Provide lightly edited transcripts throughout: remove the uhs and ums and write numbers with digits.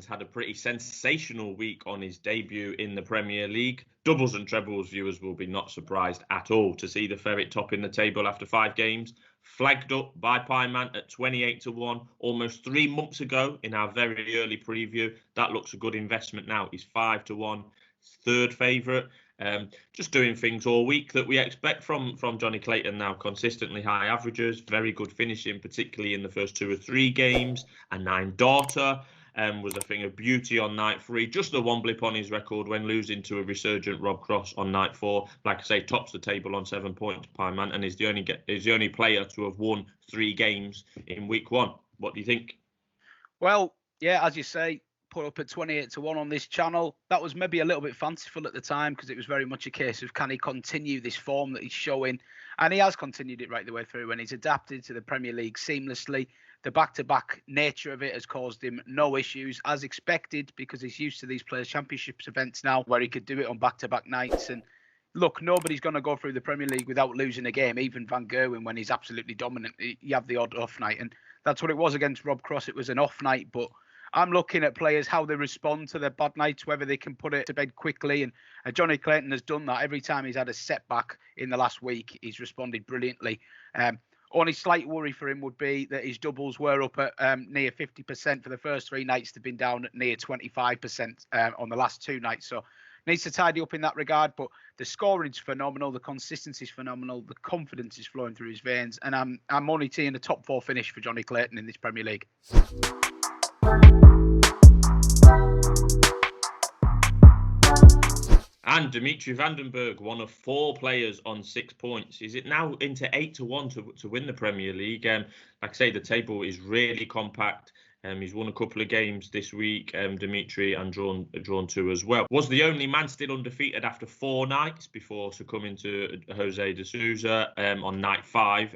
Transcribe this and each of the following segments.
Clayton's had a pretty sensational week on his debut in the Premier League. Doubles and trebles viewers will be not surprised at all to see the Ferret topping the table after 5 games. Flagged up by Pieman at 28-1 almost 3 months ago in our very early preview. That looks a good investment now. He's 5-1, third favourite. Just doing things all week that we expect from Jonny Clayton now. Consistently high averages, very good finishing, particularly in the first 2 or 3 games. A 9 daughter was a thing of beauty on night 3. Just the one blip on his record when losing to a resurgent Rob Cross on night 4. Like I say, tops the table on 7 points, Pieman, and is the only player to have won 3 games in week 1. What do you think? Well, yeah, as you say, put up at 28-1 on this channel. That was maybe a little bit fanciful at the time because it was very much a case of can he continue this form that he's showing, and he has continued it right the way through. When he's adapted to the Premier League seamlessly, the back-to-back nature of it has caused him no issues, as expected, because he's used to these Players' Championships events now where he could do it on back-to-back nights. And look, nobody's going to go through the Premier League without losing a game. Even Van Gerwen, when he's absolutely dominant, you have the odd off night, and that's what it was against Rob Cross. It was an off night, but I'm looking at players, how they respond to their bad nights, whether they can put it to bed quickly. And Jonny Clayton has done that. Every time he's had a setback in the last week, he's responded brilliantly. Only slight worry for him would be that his doubles were up at near 50% for the first 3 nights. They've been down at near 25% on the last 2 nights. So needs to tidy up in that regard. But the scoring's phenomenal. The consistency's phenomenal. The confidence is flowing through his veins. And I'm only seeing a top 4 finish for Jonny Clayton in this Premier League. And Dimitri Bergh, one of 4 players on 6 points. Is it now into 8-1 to win the Premier League? Like I say, the table is really compact. He's won a couple of games this week, Dimitri, and drawn 2 as well. Was the only man still undefeated after 4 nights before succumbing to Jose de Sousa on night 5.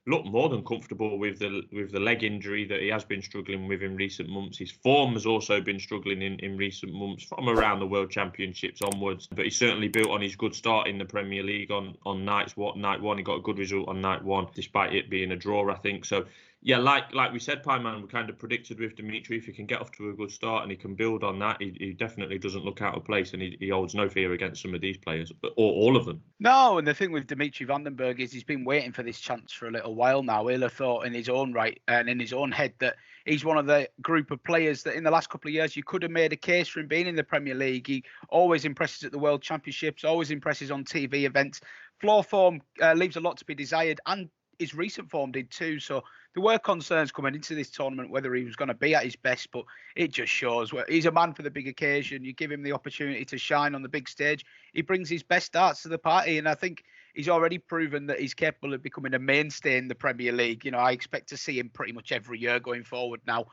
Looked more than comfortable with the leg injury that he has been struggling with in recent months. His form has also been struggling in recent months from around the World Championships onwards. But he certainly built on his good start in the Premier League on night 1. He got a good result on night 1, despite it being a draw, I think. So yeah, like we said, Pieman, we kind of predicted with Dimitri, if he can get off to a good start and he can build on that, he definitely doesn't look out of place, and he holds no fear against some of these players, or all of them. No, and the thing with Dimitri Bergh is he's been waiting for this chance for a little while now. He'll have thought in his own right and in his own head that he's one of the group of players that in the last couple of years you could have made a case for him being in the Premier League. He always impresses at the World Championships, always impresses on TV events. Floor form leaves a lot to be desired, and his recent form did too. So there were concerns coming into this tournament whether he was going to be at his best, but it just shows he's a man for the big occasion. You give him the opportunity to shine on the big stage, he brings his best darts to the party, and I think he's already proven that he's capable of becoming a mainstay in the Premier League. You know, I expect to see him pretty much every year going forward now,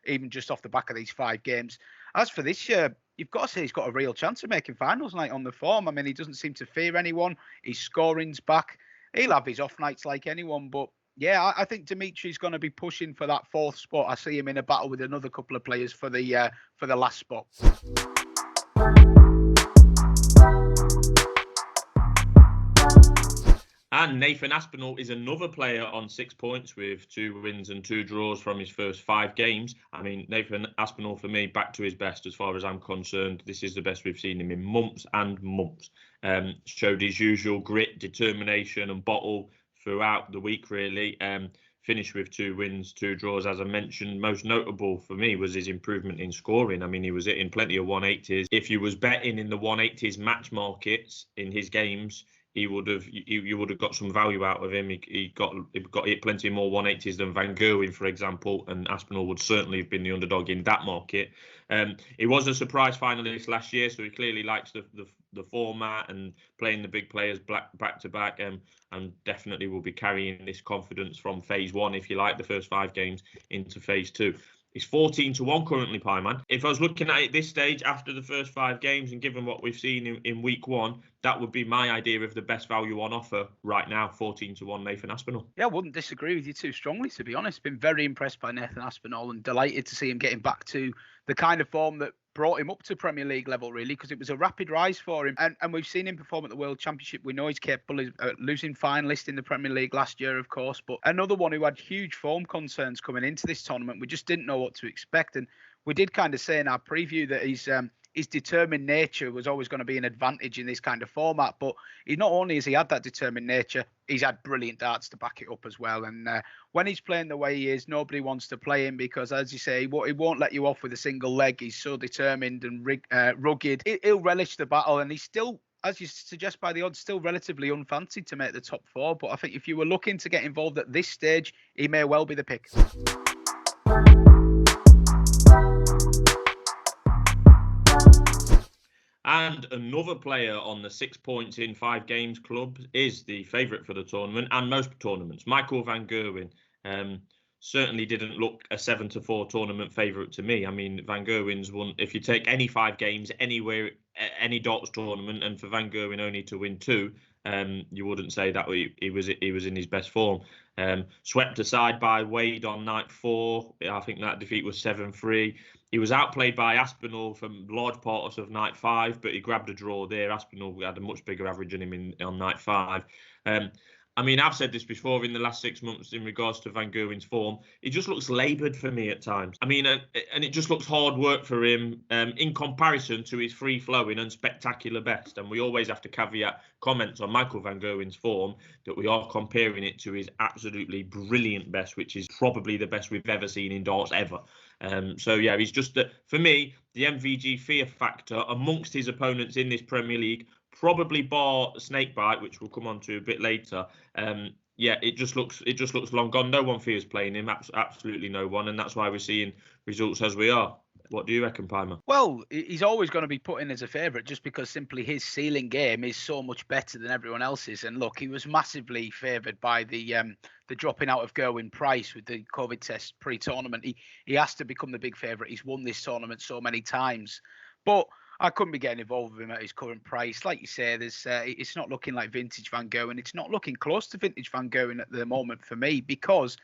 even just off the back of these 5 games. As for this year, you've got to say he's got a real chance of making finals night on the form. I mean, he doesn't seem to fear anyone. His scoring's back. He'll have his off nights like anyone, but yeah, I think Dimitri's going to be pushing for that 4th spot. I see him in a battle with another couple of players for the last spot. And Nathan Aspinall is another player on 6 points with 2 wins and 2 draws from his first 5 games. I mean, Nathan Aspinall, for me, back to his best as far as I'm concerned. This is the best we've seen him in months and months. Showed his usual grit, determination and bottle throughout the week, really. Finished with 2 wins, 2 draws, as I mentioned. Most notable for me was his improvement in scoring. I mean, he was hitting plenty of 180s. If you was betting in the 180s match markets in his games, you would have got some value out of him. He got plenty more 180s than Van Gerwen, for example, and Aspinall would certainly have been the underdog in that market. He was a surprise finalist last year, so he clearly likes the format and playing the big players back to back, and definitely will be carrying this confidence from phase 1, if you like, the first 5 games, into phase 2. He's 14-1 currently, Pieman. If I was looking at it this stage after the first 5 games, and given what we've seen in week 1, that would be my idea of the best value on offer right now, 14-1 Nathan Aspinall. Yeah, I wouldn't disagree with you too strongly, to be honest. Been very impressed by Nathan Aspinall and delighted to see him getting back to the kind of form that brought him up to Premier League level, really, because it was a rapid rise for him. And we've seen him perform at the World Championship. We know he's capable of losing finalist in the Premier League last year, of course, but another one who had huge form concerns coming into this tournament. We just didn't know what to expect. And we did kind of say in our preview that his determined nature was always going to be an advantage in this kind of format. But not only has he had that determined nature, he's had brilliant darts to back it up as well. And when he's playing the way he is, nobody wants to play him because, as you say, he won't let you off with a single leg. He's so determined and rugged. He'll relish the battle, and he's still, as you suggest by the odds, still relatively unfancied to make the top 4. But I think if you were looking to get involved at this stage, he may well be the pick. And another player on the 6 points in 5 games club is the favourite for the tournament and most tournaments, Michael van Gerwen. Certainly didn't look a 7-4 tournament favourite to me. I mean, Van Gerwen's won, if you take any 5 games anywhere, any darts tournament, and for Van Gerwen only to win 2, you wouldn't say that he was in his best form. Swept aside by Wade on night 4. I think that defeat was 7-3. He was outplayed by Aspinall for large parts of night 5, but he grabbed a draw there. Aspinall had a much bigger average than him on night 5. I mean, I've said this before in the last 6 months in regards to Van Gerwen's form. It just looks laboured for me at times. I mean, and it just looks hard work for him in comparison to his free-flowing and spectacular best. And we always have to caveat comments on Michael van Gerwen's form that we are comparing it to his absolutely brilliant best, which is probably the best we've ever seen in darts ever. So, yeah, he's just, for me, the MVG fear factor amongst his opponents in this Premier League, probably bar Snakebite, which we'll come on to a bit later. Yeah, it just looks long gone. No one fears playing him, absolutely no one, and that's why we're seeing results as we are. What do you reckon, Pieman? Well, he's always going to be put in as a favourite just because simply his ceiling game is so much better than everyone else's. And look, he was massively favoured by the dropping out of Gerwen Price with the COVID test pre-tournament. He has to become the big favourite. He's won this tournament so many times, but I couldn't be getting involved with him at his current price. Like you say, it's not looking like vintage Van Gerwen. It's not looking close to vintage Van Gerwen at the moment for me because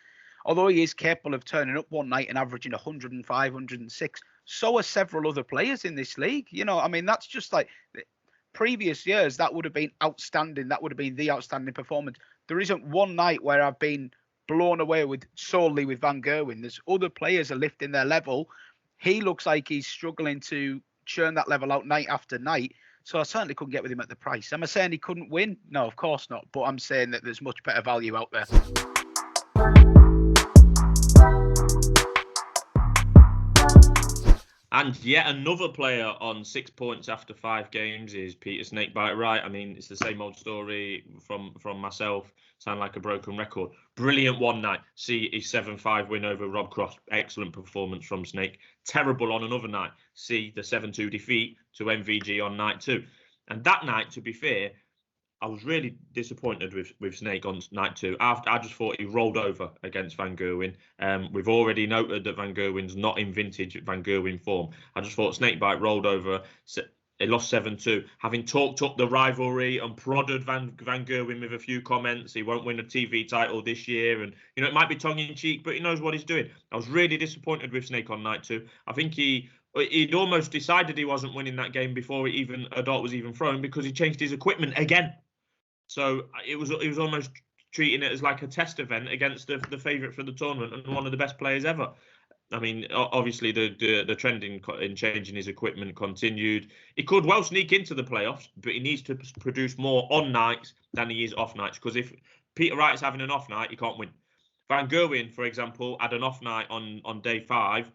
although he is capable of turning up one night and averaging 105, 106, so are several other players in this league. You know, I mean, that's just like previous years, that would have been outstanding. That would have been the outstanding performance. There isn't one night where I've been blown away solely with Van Gerwen. There's other players are lifting their level. He looks like he's struggling to churn that level out night after night. So I certainly couldn't get with him at the price. Am I saying he couldn't win? No, of course not. But I'm saying that there's much better value out there. And yet another player on 6 points after 5 games is Peter Snakebite Wright. I mean, it's the same old story from myself. Sound like a broken record. Brilliant one night. See his 7-5 win over Rob Cross. Excellent performance from Snake. Terrible on another night. See the 7-2 defeat to MVG on night 2. And that night, to be fair, I was really disappointed with Snake on night 2. I just thought he rolled over against Van Gerwen. We've already noted that Van Gerwen's not in vintage Van Gerwen form. I just thought Snakebite rolled over. He lost 7-2. Having talked up the rivalry and prodded Van Gerwen with a few comments, he won't win a TV title this year. And, you know, it might be tongue-in-cheek, but he knows what he's doing. I was really disappointed with Snake on night 2. I think he'd almost decided he wasn't winning that game before a dart was even thrown because he changed his equipment again. So it was almost treating it as like a test event against the favourite for the tournament and one of the best players ever. I mean, obviously the trend in changing his equipment continued. He could well sneak into the playoffs, but he needs to produce more on nights than he is off nights. Because if Peter Wright's having an off night, he can't win. Van Gerwen, for example, had an off night on day 5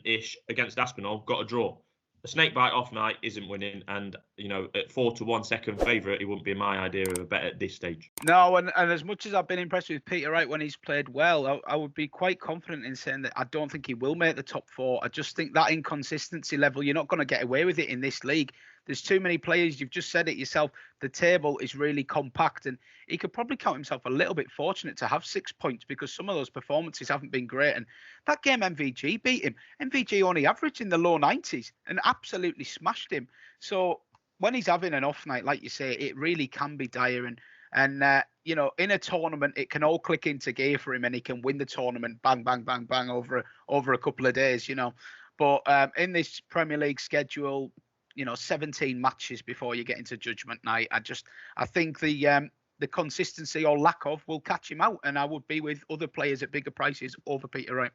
ish against Aspinall, got a draw. A Snakebite off night isn't winning, and you know, at 4-1 second favourite, he wouldn't be my idea of a bet at this stage. No, and as much as I've been impressed with Peter Wright when he's played well, I would be quite confident in saying that I don't think he will make the top 4. I just think that inconsistency level, you're not going to get away with it in this league. There's too many players. You've just said it yourself. The table is really compact, and he could probably count himself a little bit fortunate to have 6 points because some of those performances haven't been great. And that game MVG beat him. MVG only averaged in the low 90s and absolutely smashed him. So when he's having an off night, like you say, it really can be dire. And you know, in a tournament, it can all click into gear for him, and he can win the tournament, bang, bang, bang, bang, over a couple of days, you know. But in this Premier League schedule, you know, 17 matches before you get into judgment night. I think the consistency or lack of will catch him out, and I would be with other players at bigger prices over Peter Wright.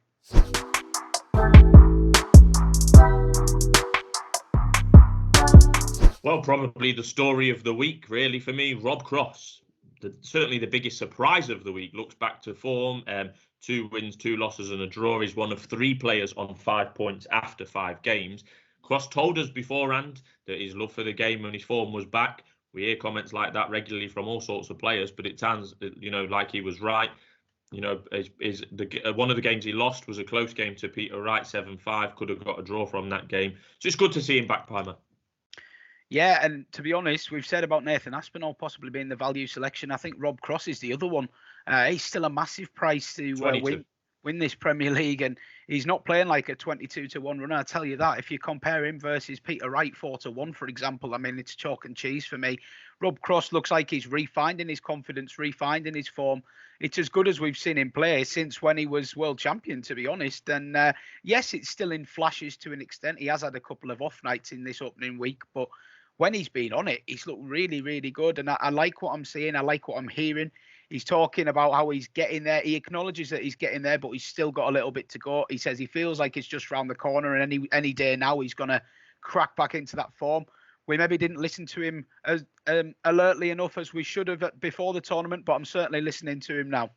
Well, probably the story of the week, really, for me, Rob Cross. Certainly the biggest surprise of the week. Looks back to form, 2 wins, 2 losses and a draw. He's one of 3 players on 5 points after 5 games. Cross told us beforehand that his love for the game and his form was back. We hear comments like that regularly from all sorts of players, but it sounds, like he was right. One of the games he lost was a close game to Peter Wright, 7-5. Could have got a draw from that game. So it's good to see him back, Pieman. Yeah, and to be honest, we've said about Nathan Aspinall possibly being the value selection. I think Rob Cross is the other one. He's still a massive price to win this Premier League, and he's not playing like a 22-1 runner. I tell you that. If you compare him versus Peter Wright 4-1, for example, I mean, it's chalk and cheese for me. Rob Cross looks like he's refinding his confidence, refinding his form. It's as good as we've seen him play since when he was world champion, to be honest. And yes, it's still in flashes to an extent. He has had a couple of off nights in this opening week, but when he's been on it, he's looked really, really good. And I like what I'm seeing. I like what I'm hearing. He's talking about how he's getting there. He acknowledges that he's getting there, but he's still got a little bit to go. He says he feels like it's just round the corner, and any day now he's going to crack back into that form. We maybe didn't listen to him as alertly enough as we should have before the tournament, but I'm certainly listening to him now.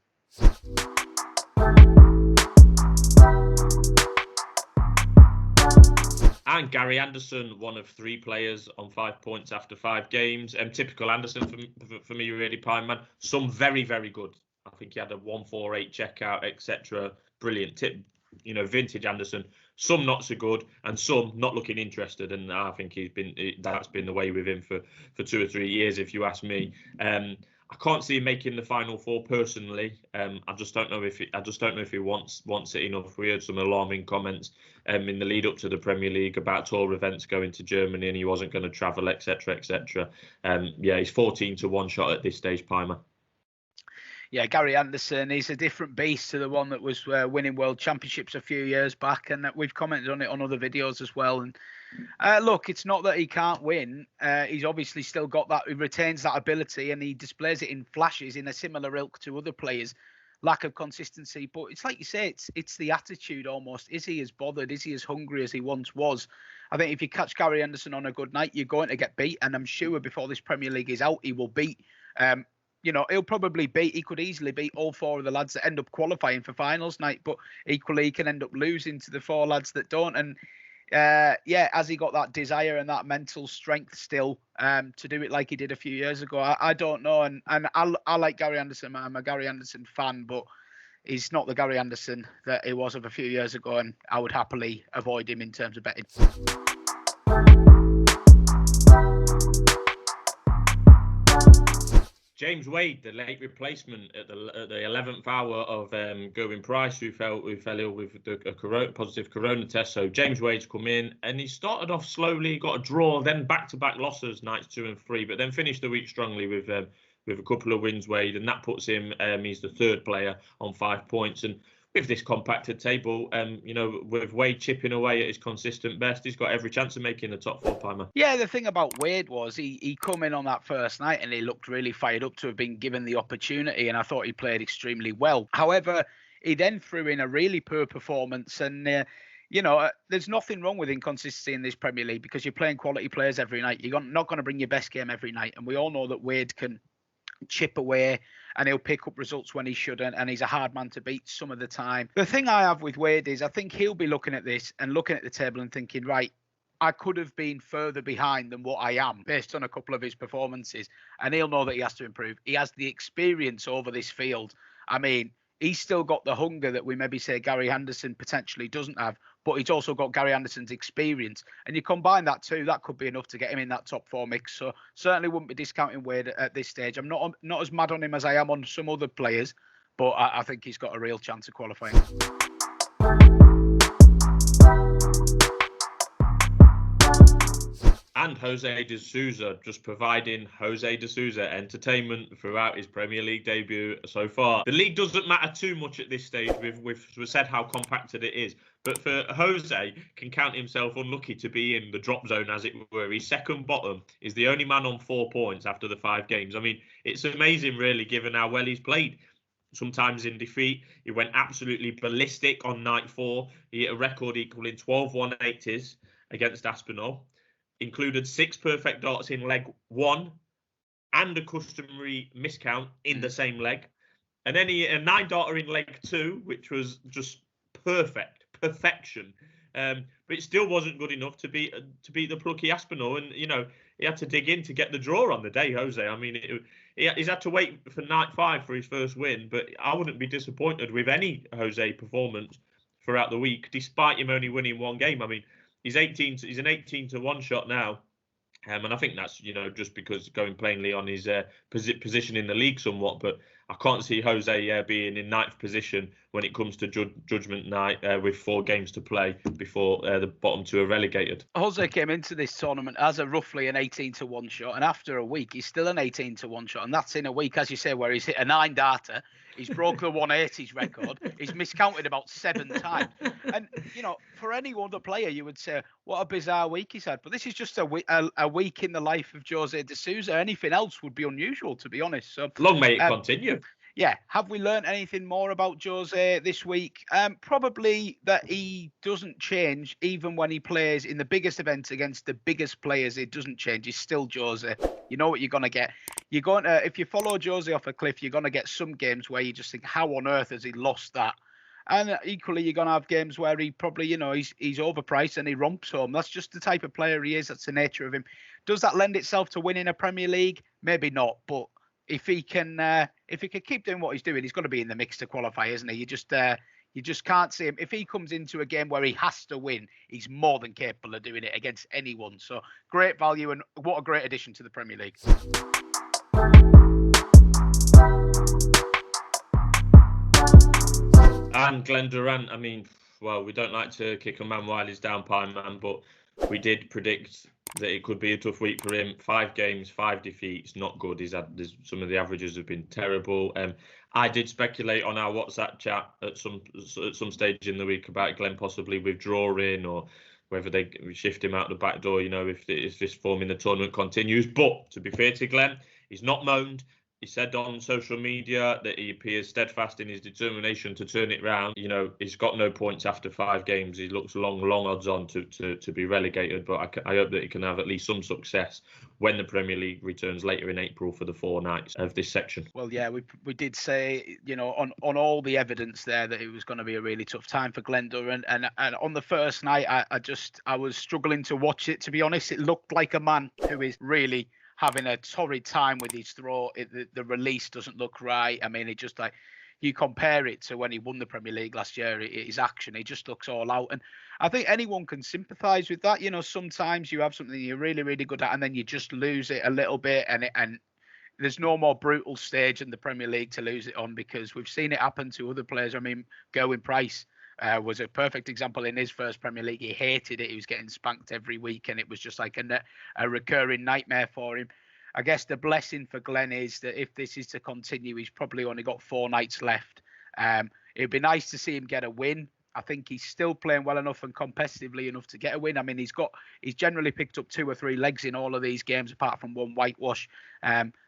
And Gary Anderson, one of 3 players on 5 points after 5 games. Typical Anderson for me, really, Pieman. Some very, very good. I think he had a 148 checkout, etc. Brilliant tip, vintage Anderson. Some not so good, and some not looking interested. And I think that's been the way with him for 2 or 3 years, if you ask me. I can't see him making the final 4 personally. I just don't know if he wants it enough. We heard some alarming comments in the lead up to the Premier League about tour events going to Germany, and he wasn't going to travel, etc., etc. He's 14-1 shot at this stage, Pieman. Yeah, Gary Anderson is a different beast to the one that was winning world championships a few years back, and we've commented on it on other videos as well. And look, it's not that he can't win. He's obviously still got that. He retains that ability, and he displays it in flashes in a similar ilk to other players. Lack of consistency, but it's like you say, it's the attitude almost. Is he as bothered? Is he as hungry as he once was? I think if you catch Gary Anderson on a good night, you're going to get beat, and I'm sure before this Premier League is out, he will beat. He'll probably he could easily beat all 4 of the lads that end up qualifying for finals night, but equally he can end up losing to the 4 lads that don't. And has he got that desire and that mental strength still to do it like he did a few years ago? I don't know. And I like Gary Anderson. I'm a Gary Anderson fan, but he's not the Gary Anderson that he was of a few years ago, and I would happily avoid him in terms of betting. James Wade, the late replacement at the 11th hour of Gerwen Price, who fell ill with a positive corona test. So James Wade's come in, and he started off slowly, got a draw, then back-to-back losses, nights 2 and 3, but then finished the week strongly with a couple of wins, Wade, and that puts him. He's the 3rd player on 5 points, and with this compacted table, with Wade chipping away at his consistent best, he's got every chance of making the top 4, Pieman. Yeah, the thing about Wade was he come in on that first night and he looked really fired up to have been given the opportunity, and I thought he played extremely well. However, he then threw in a really poor performance, and there's nothing wrong with inconsistency in this Premier League because you're playing quality players every night. You're not going to bring your best game every night, and we all know that Wade can chip away and he'll pick up results when he shouldn't, and he's a hard man to beat some of the time. The thing I have with Wade is I think he'll be looking at this and looking at the table and thinking, right, I could have been further behind than what I am based on a couple of his performances, and he'll know that he has to improve. He has the experience over this field. I mean, he's still got the hunger that we maybe say Gary Anderson potentially doesn't have, but he's also got Gary Anderson's experience. And you combine that too, that could be enough to get him in that top 4 mix. So certainly wouldn't be discounting Wade at this stage. I'm not as mad on him as I am on some other players, but I think he's got a real chance of qualifying. And Jose de Sousa, just providing Jose de Sousa entertainment throughout his Premier League debut so far. The league doesn't matter too much at this stage. We've said how compacted it is. But for Jose, can count himself unlucky to be in the drop zone, as it were. He's second bottom. He's the only man on 4 points after the 5 games. I mean, it's amazing, really, given how well he's played. Sometimes in defeat, he went absolutely ballistic on night 4. He hit a record equaling 12 180s against Aspinall. included 6 perfect darts in leg 1 and a customary miscount in the same leg. And then a 9-darter in leg 2, which was just perfection. But it still wasn't good enough to beat the plucky Aspinall. And, you know, he had to dig in to get the draw on the day, Jose. I mean, he's had to wait for night 5 for his first win. But I wouldn't be disappointed with any Jose performance throughout the week, despite him only winning 1 game. I mean, he's an 18-1 shot now. And I think that's, you know, just because going plainly on his position in the league somewhat. But I can't see Jose being in 9th position when it comes to judgment night with 4 games to play before the bottom 2 are relegated. Jose came into this tournament as roughly an 18-1 shot, and after a week, he's still an 18-1 shot. And that's in a week, as you say, where he's hit a 9-darter. He's broke the 180s record. He's miscounted about 7 times. And, you know, for any other player, you would say, what a bizarre week he's had. But this is just a week in the life of Jose de Sousa. Anything else would be unusual, to be honest. So long may it continue. Yeah. Have we learned anything more about Jose this week? Probably that he doesn't change even when he plays in the biggest events against the biggest players. It doesn't change. He's still Jose. You know what you're going to get. You're going to, if you follow Jose off a cliff, you're going to get some games where you just think, how on earth has he lost that? And equally, you're going to have games where he probably, you know, he's overpriced and he romps home. That's just the type of player he is. That's the nature of him. Does that lend itself to winning a Premier League? Maybe not. But if he can keep doing what he's doing, he's got to be in the mix to qualify, isn't he? You just can't see him. If he comes into a game where he has to win, he's more than capable of doing it against anyone. So great value, and what a great addition to the Premier League. And Glen Durrant, I mean, well, we don't like to kick a man while he's down, Pieman, but we did predict that it could be a tough week for him. 5 games, 5 defeats, not good. Some of the averages have been terrible. I did speculate on our WhatsApp chat at some stage in the week about Glen possibly withdrawing, or whether they shift him out the back door, you know, if this form in the tournament continues. But to be fair to Glen, he's not moaned. He said on social media that he appears steadfast in his determination to turn it round. You know, he's got no points after 5 games. He looks long odds on to be relegated. But I hope that he can have at least some success when the Premier League returns later in April for the 4 nights of this section. Well, yeah, we did say, you know, on all the evidence there that it was going to be a really tough time for Glen Durrant. And on the first night, I was struggling to watch it, to be honest. It looked like a man who is really having a torrid time with his throw. The release doesn't look right. I mean, it just, like, you compare it to when he won the Premier League last year, his action, he just looks all out. And I think anyone can sympathise with that. You know, sometimes you have something you're really, really good at, and then you just lose it a little bit, and there's no more brutal stage in the Premier League to lose it on, because we've seen it happen to other players. I mean, Gerwen Price was a perfect example in his first Premier League. He hated it. He was getting spanked every week, and it was just like a recurring nightmare for him. I guess the blessing for Glen is that if this is to continue, he's probably only got 4 nights left. It'd be nice to see him get a win. I think he's still playing well enough and competitively enough to get a win. I mean, he's generally picked up 2 or 3 legs in all of these games, apart from 1 whitewash.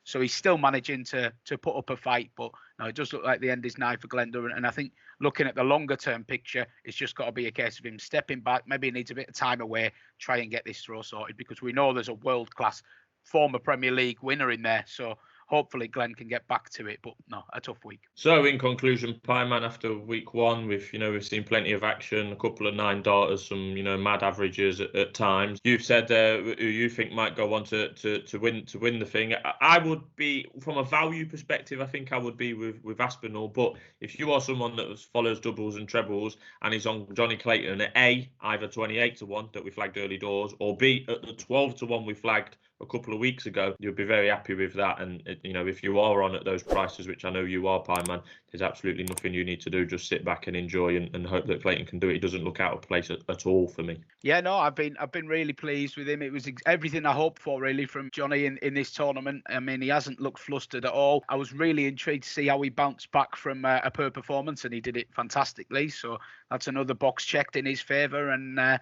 So he's still managing to put up a fight. But no, it does look like the end is nigh for Glen Durrant. And I think looking at the longer term picture, it's just got to be a case of him stepping back. Maybe he needs a bit of time away, try and get this throw sorted, because we know there's a world class former Premier League winner in there. So hopefully Glen can get back to it, but no, a tough week. So in conclusion, Pieman, after week 1, we've seen plenty of action, a couple of 9-darters, some mad averages at times. You've said who you think might go on to win the thing. I would be, from a value perspective, I think I would be with Aspinall. But if you are someone that follows doubles and trebles and is on Jonny Clayton at A, either 28-1 that we flagged early doors, or B at the 12-1 we flagged a couple of weeks ago, you'll be very happy with that. And if you are on at those prices, which I know you are, Pieman, there's absolutely nothing you need to do. Just sit back and enjoy and hope that Clayton can do it. He doesn't look out of place at all for me. Yeah, no, I've been really pleased with him. It was everything I hoped for, really, from Jonny in this tournament. I mean, he hasn't looked flustered at all. I was really intrigued to see how he bounced back from a poor performance, and he did it fantastically. So that's another box checked in his favour. And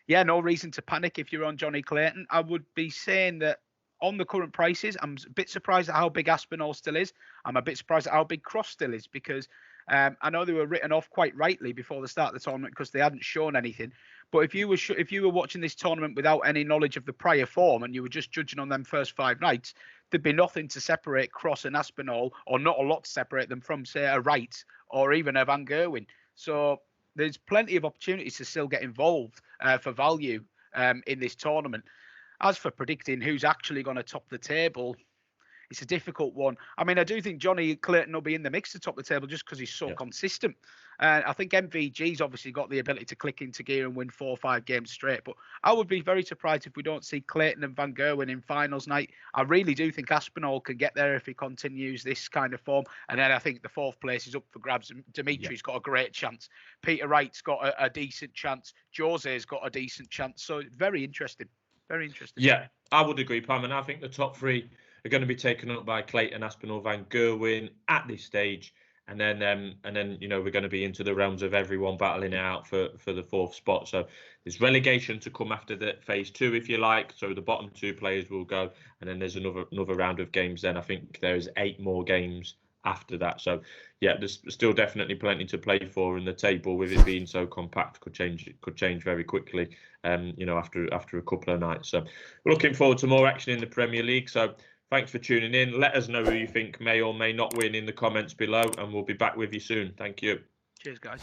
yeah, no reason to panic if you're on Jonny Clayton. I would be saying that on the current prices, I'm a bit surprised at how big Aspinall still is. I'm a bit surprised at how big Cross still is, because I know they were written off quite rightly before the start of the tournament because they hadn't shown anything. But if you were watching this tournament without any knowledge of the prior form and you were just judging on them first 5 nights, there'd be nothing to separate Cross and Aspinall, or not a lot to separate them from, say, a Wright or even a Van Gerwen. So there's plenty of opportunities to still get involved for value in this tournament. As for predicting who's actually going to top the table, it's a difficult one. I mean, I do think Jonny Clayton will be in the mix to top the table just because he's so consistent. I think MVG's obviously got the ability to click into gear and win 4 or 5 games straight. But I would be very surprised if we don't see Clayton and Van Gerwen in finals night. I really do think Aspinall can get there if he continues this kind of form. And then I think the 4th place is up for grabs. Dimitri's got a great chance. Peter Wright's got a decent chance. Jose's got a decent chance. So very interesting. Very interesting. Yeah, I would agree, Pam. And I think the top 3 are going to be taken up by Clayton, Aspinall, Van Gerwen at this stage. And then we're going to be into the realms of everyone battling it out for the 4th spot. So there's relegation to come after the phase 2, if you like. So the bottom 2 players will go, and then there's another round of games. Then I think there's 8 more games after that. So yeah, there's still definitely plenty to play for, and the table, with it being so compact, could change very quickly. After a couple of nights. So we're looking forward to more action in the Premier League. So thanks for tuning in. Let us know who you think may or may not win in the comments below, and we'll be back with you soon. Thank you. Cheers, guys.